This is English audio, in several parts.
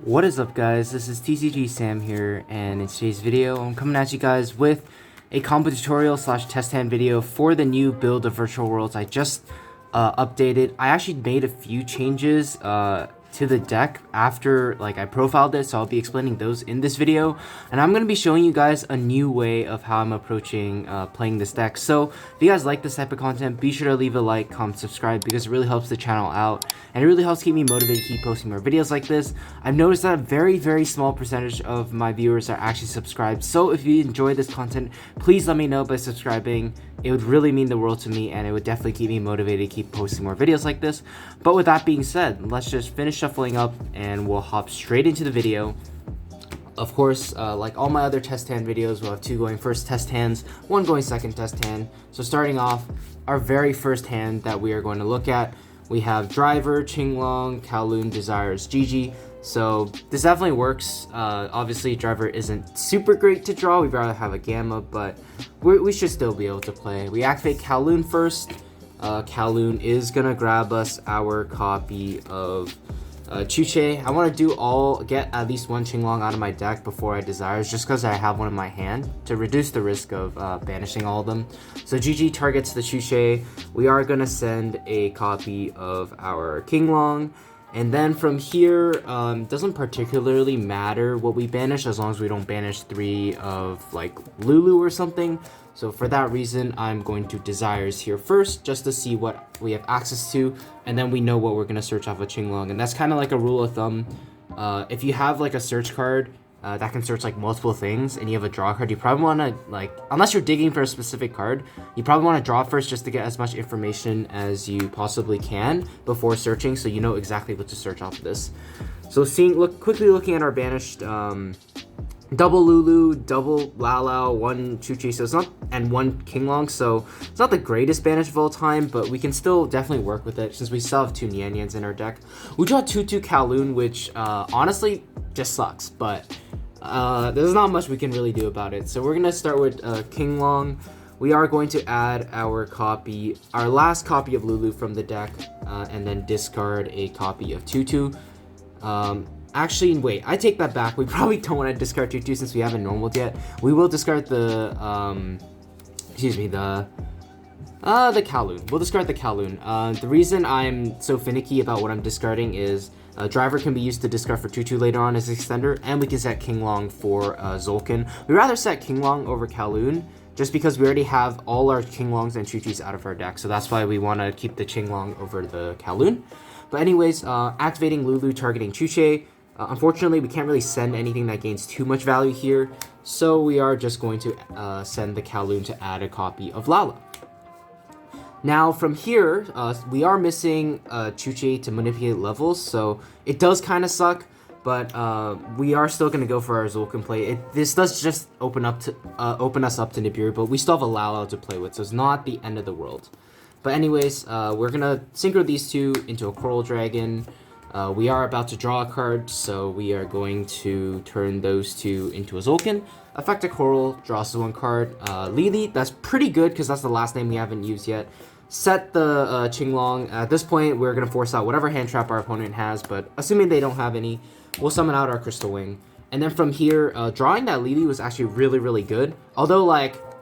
What is up, guys? This is Tcg Sam here, and in today's video I'm coming at you guys with a combo tutorial slash test hand video for the new build of virtual worlds I just updated. I actually made a few changes to the deck after I profiled it, so I'll be explaining those in this video, and I'm going to be showing you guys a new way of how I'm approaching playing this deck. So if you guys like this type of content, be sure to leave a like, comment, subscribe, because it really helps the channel out and it really helps keep me motivated to keep posting more videos like this. I've noticed that a very small percentage of my viewers are actually subscribed, so if you enjoy this content, please let me know by subscribing. It would really mean the world to me, and it would definitely keep me motivated to keep posting more videos like this. But with that being said, let's just finish shuffling up and we'll hop straight into the video. Of course, like all my other test hand videos, we'll have two going first test hands, one going second test hand. So starting off, our very first hand that we are going to look at, we have Driver, Qinglong, Kowloon, Desires, Gigi. So this definitely works. Obviously, Driver isn't super great to draw. We'd rather have a Gamma, but we should still be able to play. We activate Kowloon first. Kowloon is going to grab us our copy of Chuche. I want to get at least one Qinglong out of my deck before I Desires, just because I have one in my hand to reduce the risk of banishing all of them. So GG targets the Chuche. We are going to send a copy of our Qinglong. And then from here, doesn't particularly matter what we banish as long as we don't banish 3 of Lulu or something. So for that reason, I'm going to Desires here first, just to see what we have access to, and then we know what we're going to search off of Qinglong. And that's kind of like a rule of thumb. If you have a search card that can search multiple things, and you have a draw card, you probably want to, unless you're digging for a specific card, you probably want to draw first just to get as much information as you possibly can before searching, so you know exactly what to search off of this. So quickly looking at our banished double Lulu, double Lao, one Chuchi, so it's not, and one Qinglong, so it's not the greatest banish of all time, but we can still definitely work with it since we still have 2 Nianyans in our deck. We draw 2/2 Kowloon, which honestly just sucks, but there's not much we can really do about it. So we're gonna start with Qinglong. We are going to add our last copy of Lulu from the deck, and then discard a copy of 2/2. Actually, wait, I take that back. We probably don't want to discard 2/2 since we haven't normaled yet. We will discard the Kowloon. We'll discard the Kowloon. The reason I'm so finicky about what I'm discarding is Driver can be used to discard for 2/2 later on as extender, and we can set Qinglong for Zolkin. We'd rather set Qinglong over Kowloon, just because we already have all our Qinglongs and Chuchis out of our deck, so that's why we want to keep the Qinglong over the Kowloon. But anyways, activating Lulu, targeting Chuche. Unfortunately, we can't really send anything that gains too much value here, so we are just going to send the Kowloon to add a copy of Lala. Now from here, we are missing Chuche to manipulate levels, so it does kind of suck, but we are still going to go for our Zolkin play. This does just open us up to Nibiru, but we still have a Lala to play with, so it's not the end of the world. But anyways, we're going to synchro these two into a Coral Dragon. We are about to draw a card, so we are going to turn those two into a Zolkin. Affect a Coral, draws 1 card. Lily, that's pretty good because that's the last name we haven't used yet. Set the Qinglong. At this point, we're going to force out whatever hand trap our opponent has, but assuming they don't have any, we'll summon out our Crystal Wing. And then from here, drawing that Lily was actually really good. Although,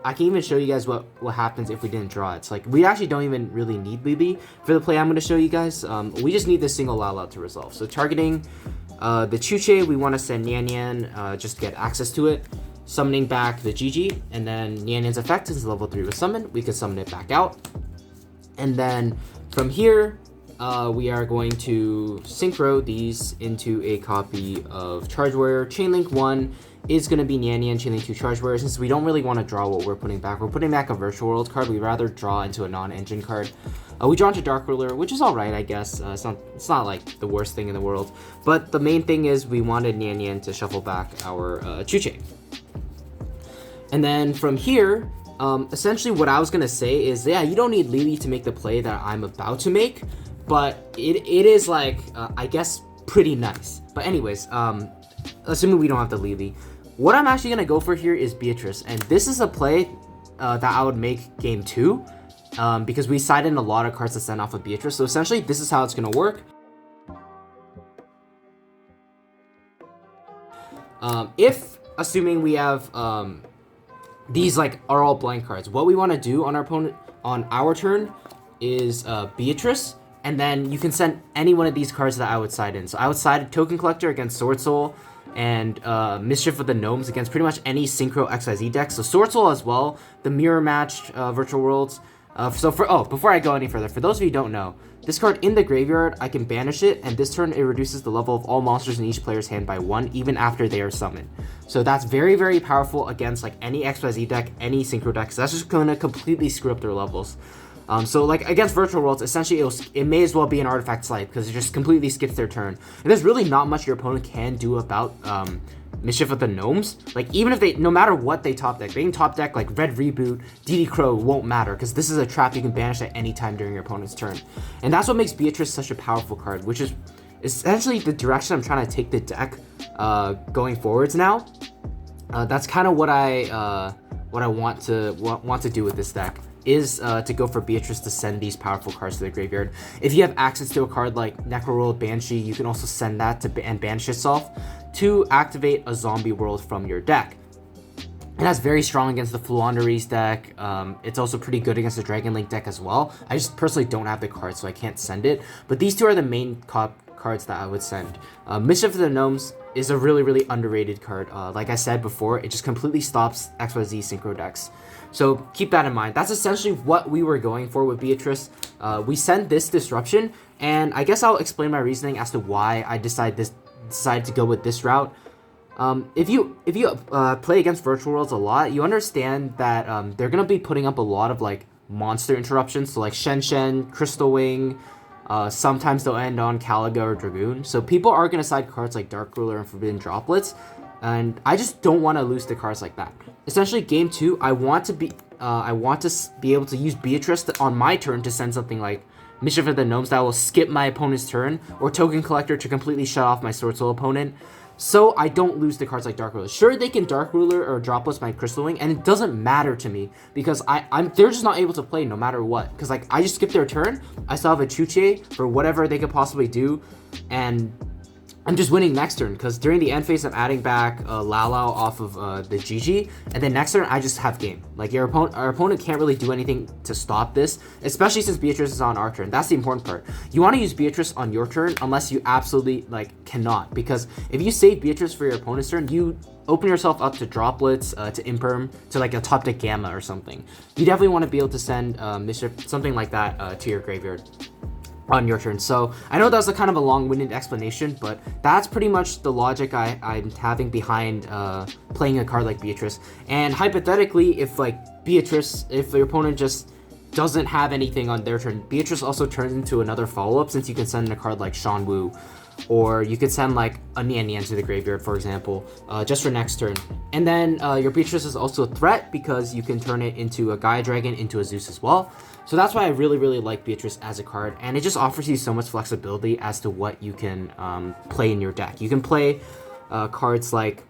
I can even show you guys what happens if we didn't draw it. It's we actually don't even really need Lily for the play I'm going to show you guys. We just need this single Lala to resolve. So targeting the Chuche, we want to send Nianyan, just get access to it. Summoning back the Gigi, and then Nianyan's effect is level 3 was summoned. We can summon it back out. And then from here, we are going to synchro these into a copy of Charge Warrior. Chainlink 1 is going to be Nianyan, Chainlink 2 Charge Warrior. Since we don't really want to draw what we're putting back, we're putting back a Virtual World card. We'd rather draw into a non-engine card. We draw into Dark Ruler, which is alright, I guess. It's not the worst thing in the world. But the main thing is we wanted Nianyan to shuffle back our Chuche. And then from here, essentially what I was going to say is, yeah, you don't need Lily to make the play that I'm about to make, but it is I guess pretty nice. But anyways, assuming we don't have the Lily, what I'm actually going to go for here is Beatrice, and this is a play that I would make game 2, because we side in a lot of cards to send off of Beatrice. So essentially this is how it's going to work. If assuming we have these like are all blank cards, what we want to do on our turn is Beatrice, and then you can send any one of these cards that I would side in. So I would side Token Collector against Sword Soul, and Mischief of the Gnomes against pretty much any Synchro XYZ deck. So Sword Soul as well, the mirror matched Virtual Worlds. Before I go any further, for those of you who don't know, this card in the graveyard, I can banish it, and this turn it reduces the level of all monsters in each player's hand by 1, even after they are summoned. So that's very, very powerful against like any XYZ deck, any Synchro deck. So that's just going to completely screw up their levels. So like against Virtual Worlds, essentially it may as well be an Artifact Slipe because it just completely skips their turn. And there's really not much your opponent can do about Mischief of the Gnomes. Like even if they, no matter what they top deck, they can top deck like Red Reboot, DD Crow won't matter because this is a trap you can banish at any time during your opponent's turn. And that's what makes Beatrice such a powerful card, which is essentially the direction I'm trying to take the deck going forwards now. That's kind of what I want to do with this deck. Is to go for Beatrice to send these powerful cards to the graveyard. If you have access to a card like Necroworld Banshee, you can also send that to and banish itself to activate a zombie world from your deck. And that's very strong against the Fluanderies deck. It's also pretty good against the Dragon Link deck as well. I just personally don't have the card, so I can't send it. But these two are the main cards that I would send. Mischief of the Gnomes is a really, really underrated card. Like I said before, it just completely stops XYZ Synchro decks. So keep that in mind. That's essentially what we were going for with Beatrice. We sent this disruption, and I guess I'll explain my reasoning as to why I decided to go with this route. If you play against Virtual Worlds a lot, you understand that they're gonna be putting up a lot of like monster interruptions. So like Shen, Crystal Wing. Sometimes they'll end on Caliga or Dragoon. So people are gonna side cards like Dark Ruler and Forbidden Droplets. And I just don't want to lose to cards like that. Essentially, game 2, I want to be able to use Beatrice on my turn to send something like Mischief of the Gnomes that will skip my opponent's turn, or Token Collector to completely shut off my Sword Soul opponent, so I don't lose to cards like Dark Ruler. Sure, they can Dark Ruler or Droplets my Crystal Wing, and it doesn't matter to me because they're just not able to play no matter what. Because like I just skip their turn, I still have a Chuche for whatever they could possibly do, and I'm just winning next turn because during the end phase I'm adding back Lao off of the GG, and then next turn I just have game. Like our opponent can't really do anything to stop this, especially since Beatrice is on our turn. That's the important part. You want to use Beatrice on your turn unless you absolutely like cannot, because if you save Beatrice for your opponent's turn, you open yourself up to Droplets, to Imperm, to like a top deck Gamma or something. You definitely want to be able to send Mischief, something like that to your graveyard on your turn. So I know that was a kind of a long-winded explanation, but that's pretty much the logic I'm having behind playing a card like Beatrice. And hypothetically, if like Beatrice, if your opponent just doesn't have anything on their turn, Beatrice also turns into another follow-up, since you can send a card like Shan Wu, or you could send like a Nian Nian to the graveyard, for example, just for next turn. And then your Beatrice is also a threat because you can turn it into a Gaia Dragon, into a Zeus as well. So that's why I really, really like Beatrice as a card, and it just offers you so much flexibility as to what you can play in your deck. You can play cards like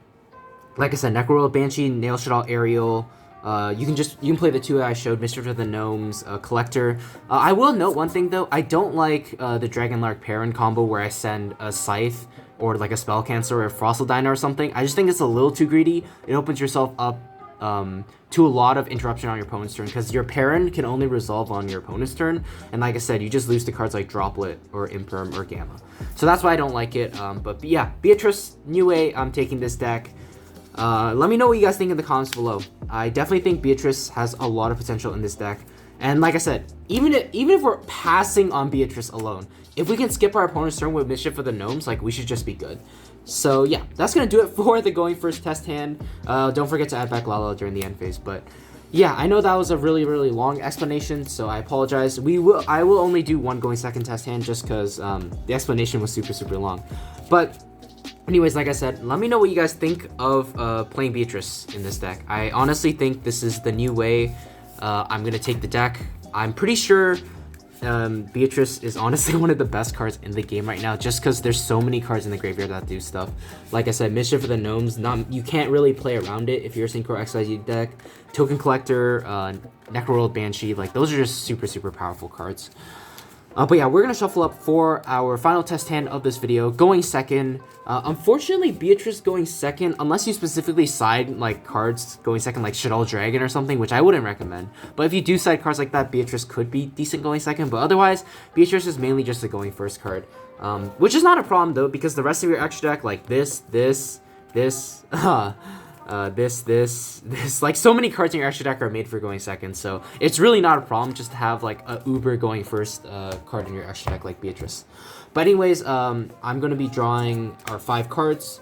I said, Necroworld Banshee, Nail Shadal Aerial. You can play the two I showed, Mischief of the Gnomes, Collector. I will note one thing though, I don't like the Dragon Lark Perrin combo where I send a Scythe or like a Spell Cancer or a Fossil Diner or something. I just think it's a little too greedy. It opens yourself up to a lot of interruption on your opponent's turn, because your Perrin can only resolve on your opponent's turn, and like I said, you just lose to cards like Droplet or Imperm or Gamma. So that's why I don't like it. But yeah, Beatrice, new way I'm taking this deck. Let me know what you guys think in the comments below. I definitely think Beatrice has a lot of potential in this deck, and like I said, even if we're passing on Beatrice alone, if we can skip our opponent's turn with Mischief of the Gnomes, like, we should just be good. So yeah, that's gonna do it for the going first test hand. Don't forget to add back Lala during the end phase. But yeah, I know that was a really, really long explanation, so I apologize. I will only do one going second test hand just because the explanation was super, super long. But anyways, like I said, let me know what you guys think of playing Beatrice in this deck. I honestly think this is the new way I'm gonna take the deck. I'm pretty sure Beatrice is honestly one of the best cards in the game right now, just because there's so many cards in the graveyard that do stuff. Like I said, Mischief of the Gnomes, you can't really play around it if you're a Synchro XYZ deck. Token Collector, Necroworld Banshee, like, those are just super, super powerful cards. But yeah, we're gonna shuffle up for our final test hand of this video. Going second, unfortunately, Beatrice going second, unless you specifically side like cards going second, like Shaddoll Dragon or something, which I wouldn't recommend. But if you do side cards like that, Beatrice could be decent going second. But otherwise, Beatrice is mainly just a going first card, which is not a problem though, because the rest of your extra deck, like this, like so many cards in your extra deck are made for going second, so it's really not a problem just to have like a uber going first card in your extra deck like Beatrice. But anyways, I'm gonna be drawing our 5 cards.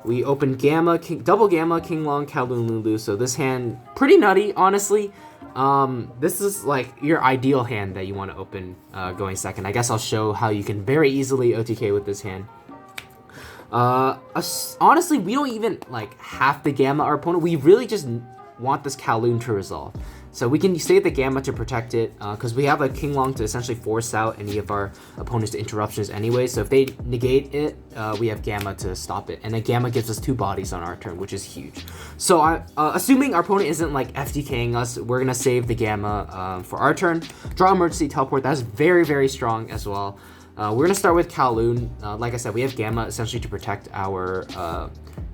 We open Gamma, double Gamma, King Long, Kowloon, Lulu. So this hand, pretty nutty, honestly. This is like your ideal hand that you want to open going second. I guess I'll show how you can very easily OTK with this hand. Honestly, we don't even like have to Gamma our opponent. We really just want this Kowloon to resolve. So we can save the Gamma to protect it, because we have a King Long to essentially force out any of our opponent's interruptions anyway. So if they negate it, we have Gamma to stop it. And then Gamma gives us 2 bodies on our turn, which is huge. So assuming our opponent isn't like FTKing us, we're going to save the Gamma for our turn. Draw Emergency Teleport. That's very, very strong as well. We're going to start with Kowloon. Like I said, we have Gamma essentially to protect our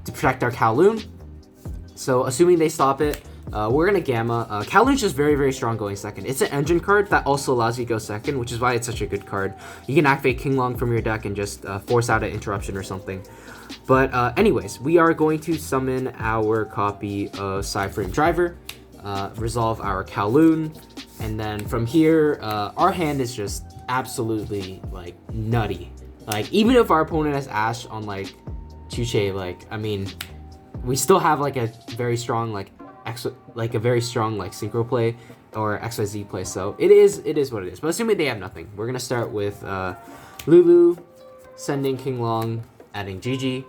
Kowloon. So assuming they stop it, we're going to Gamma. Kowloon's just very, very strong going second. It's an engine card that also allows you to go second, which is why it's such a good card. You can activate King Long from your deck and just force out an interruption or something. But anyways, we are going to summon our copy of Cyframe Driver, resolve our Kowloon, and then from here, our hand is just absolutely like nutty. Like even if our opponent has Ash on like Tcg, like I mean, we still have like a very strong like synchro play or XYZ play. So it is what it is. But assuming they have nothing, we're gonna start with Lulu, sending King Long, adding Gigi,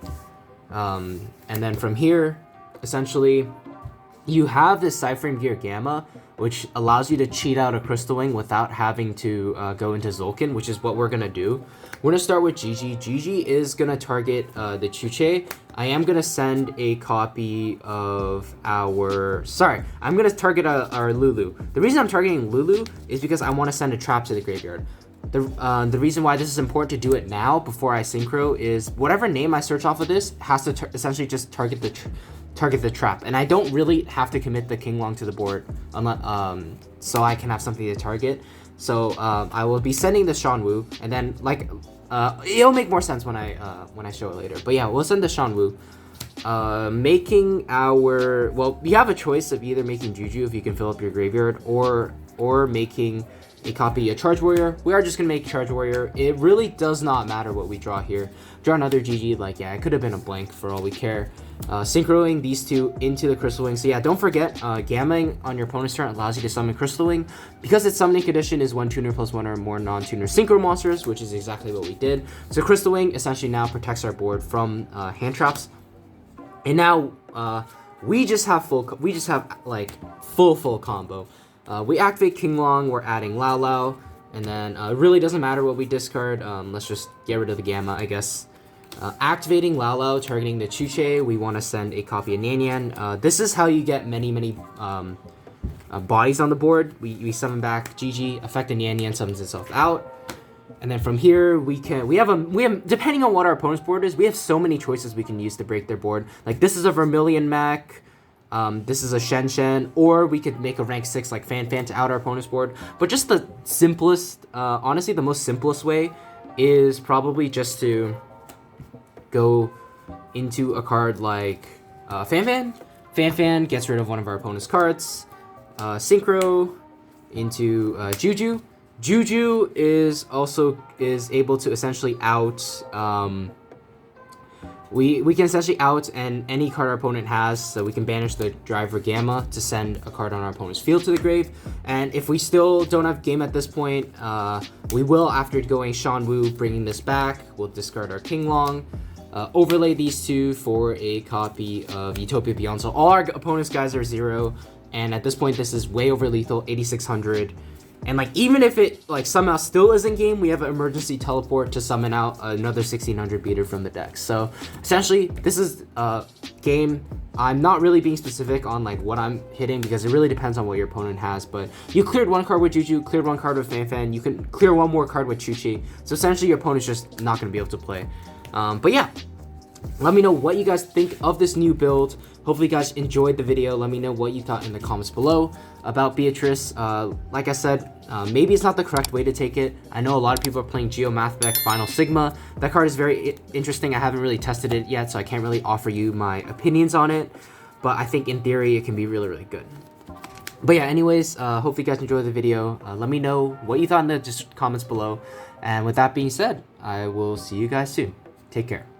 and then from here, essentially, you have this Cyframe Gear Gamma, which allows you to cheat out a Crystal Wing without having to go into Zolkin, which is what we're going to do. We're going to start with Gigi. Gigi is going to target the Chuche. I am going to send a copy of our... Sorry, I'm going to target our Lulu. The reason I'm targeting Lulu is because I want to send a trap to the graveyard. The reason why this is important to do it now before I synchro is whatever name I search off of this has to essentially just target the trap, and I don't really have to commit the King Long to the board unless so I can have something to target. So I will be sending the Shanwu, and then like it'll make more sense when I show it later. But yeah, we'll send the Shanwu. Making our, well, you have a choice of either making Juju if you can fill up your graveyard, or making a copy of Charge Warrior. We are just gonna make Charge Warrior. It really does not matter what we draw here. Draw another GG, like yeah, it could have been a blank for all we care. Synchroing these 2 into the Crystal Wing. So yeah, don't forget, Gammaing on your opponent's turn allows you to summon Crystal Wing. Because its summoning condition is 1 tuner plus 1 or more non-tuner synchro monsters, which is exactly what we did. So Crystal Wing essentially now protects our board from hand traps. And now we just have like full combo. We activate King Long, we're adding Lao Lao, and then it really doesn't matter what we discard. Let's just get rid of the Gamma, I guess. Activating Lao Lao, targeting the Chuche, we want to send a copy of Nyan. This is how you get many bodies on the board. We summon back Gigi, affect the Nyan summons itself out. And then from here, we have depending on what our opponent's board is, we have so many choices we can use to break their board. Like this is a Vermilion mech. This is a Shen, or we could make a rank 6 like Fan to out our opponent's board. But just the simplest, honestly, the most simplest way is probably just to go into a card like Fan. Fan gets rid of one of our opponent's cards. Synchro into Juju. Juju is able to essentially out. We can essentially out and any card our opponent has, so we can banish the Driver Gamma to send a card on our opponent's field to the grave. And if we still don't have game at this point, we will, after going Shanwu, bringing this back, we'll discard our King Long, overlay these 2 for a copy of Utopia Beyond. So all our opponent's guys are 0, and at this point this is way over lethal, 8600. And like even if it like somehow still is in game, we have an emergency teleport to summon out another 1600 beater from the deck. So essentially this is game. I'm not really being specific on like what I'm hitting because it really depends on what your opponent has. But you cleared one card with Juju, cleared one card with Fan. You can clear one more card with Chi. So essentially your opponent's just not going to be able to play. But yeah, let me know what you guys think of this new build. Hopefully you guys enjoyed the video. Let me know what you thought in the comments below about Beatrice. Like I said, maybe it's not the correct way to take it. I know a lot of people are playing Geomathmech Final Sigma. That card is very interesting. I haven't really tested it yet, so I can't really offer you my opinions on it. But I think in theory, it can be really, really good. But yeah, anyways, hopefully you guys enjoyed the video. Let me know what you thought in the comments below. And with that being said, I will see you guys soon. Take care.